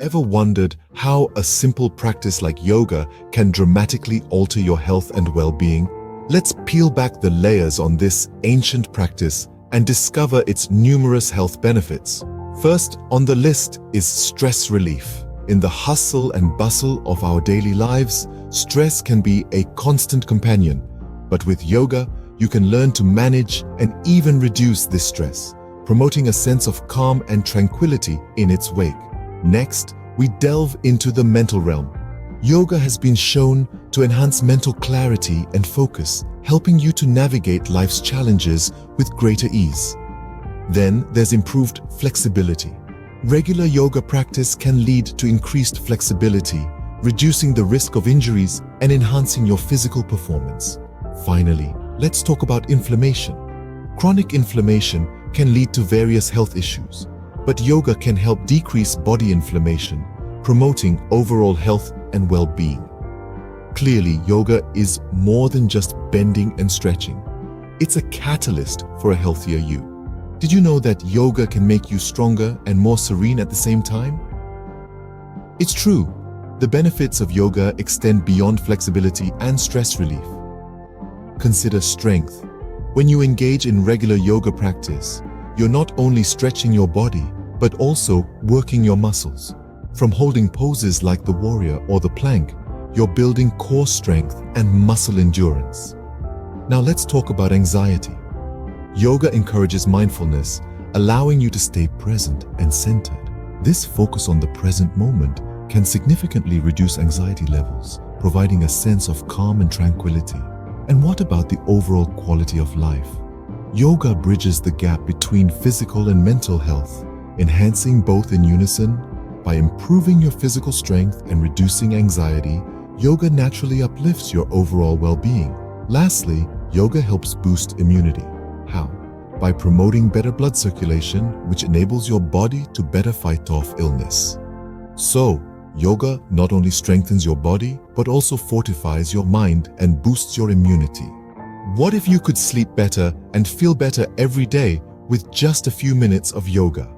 Ever wondered how a simple practice like yoga can dramatically alter your health and well-being? Let's peel back the layers on this ancient practice and discover its numerous health benefits. First on the list is stress relief. In the hustle and bustle of our daily lives, stress can be a constant companion. But with yoga, you can learn to manage and even reduce this stress, promoting a sense of calm and tranquility in its wake. Next, we delve into the mental realm. Yoga has been shown to enhance mental clarity and focus, helping you to navigate life's challenges with greater ease. Then there's improved flexibility. Regular yoga practice can lead to increased flexibility, reducing the risk of injuries and enhancing your physical performance. Finally, let's talk about inflammation. Chronic inflammation can lead to various health issues, but yoga can help decrease body inflammation, promoting overall health and well-being. Clearly, yoga is more than just bending and stretching. It's a catalyst for a healthier you. Did you know that yoga can make you stronger and more serene at the same time? It's true. The benefits of yoga extend beyond flexibility and stress relief. Consider strength. When you engage in regular yoga practice, you're not only stretching your body, but also working your muscles. From holding poses like the warrior or the plank, you're building core strength and muscle endurance. Now let's talk about anxiety. Yoga encourages mindfulness, allowing you to stay present and centered. This focus on the present moment can significantly reduce anxiety levels, providing a sense of calm and tranquility. And what about the overall quality of life? Yoga bridges the gap between physical and mental health, enhancing both in unison. By improving your physical strength and reducing anxiety, yoga naturally uplifts your overall well-being. Lastly, yoga helps boost immunity. How? By promoting better blood circulation, which enables your body to better fight off illness. So, yoga not only strengthens your body, but also fortifies your mind and boosts your immunity. What if you could sleep better and feel better every day with just a few minutes of yoga?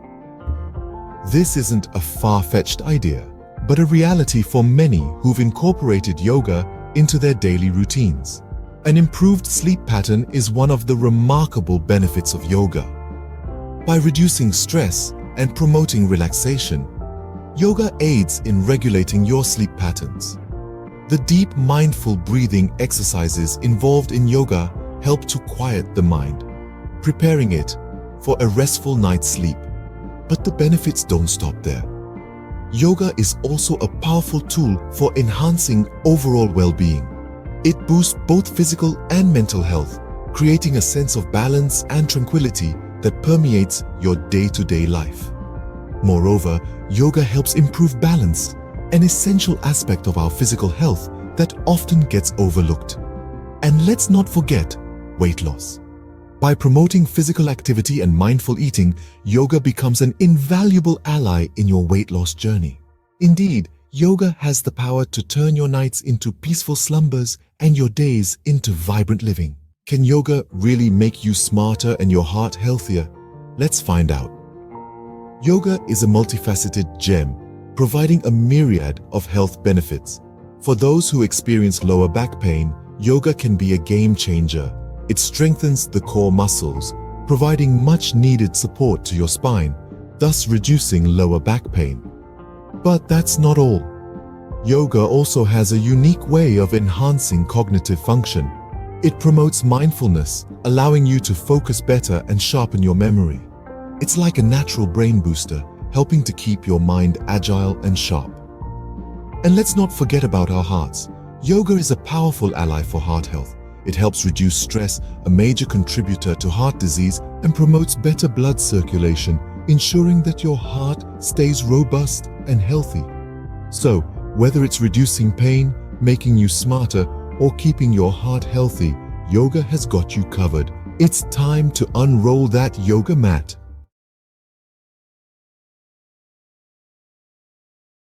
This isn't a far-fetched idea, but a reality for many who've incorporated yoga into their daily routines. An improved sleep pattern is one of the remarkable benefits of yoga. By reducing stress and promoting relaxation, yoga aids in regulating your sleep patterns. The deep mindful breathing exercises involved in yoga help to quiet the mind, preparing it for a restful night's sleep. But the benefits don't stop there. Yoga is also a powerful tool for enhancing overall well-being. It boosts both physical and mental health, creating a sense of balance and tranquility that permeates your day-to-day life. Moreover, yoga helps improve balance, an essential aspect of our physical health that often gets overlooked. And let's not forget weight loss. By promoting physical activity and mindful eating, yoga becomes an invaluable ally in your weight loss journey. Indeed, yoga has the power to turn your nights into peaceful slumbers and your days into vibrant living. Can yoga really make you smarter and your heart healthier? Let's find out. Yoga is a multifaceted gem, providing a myriad of health benefits. For those who experience lower back pain, yoga can be a game changer. It strengthens the core muscles, providing much-needed support to your spine, thus reducing lower back pain. But that's not all. Yoga also has a unique way of enhancing cognitive function. It promotes mindfulness, allowing you to focus better and sharpen your memory. It's like a natural brain booster, helping to keep your mind agile and sharp. And let's not forget about our hearts. Yoga is a powerful ally for heart health. It helps reduce stress, a major contributor to heart disease, and promotes better blood circulation, ensuring that your heart stays robust and healthy. So, whether it's reducing pain, making you smarter, or keeping your heart healthy, yoga has got you covered. It's time to unroll that yoga mat.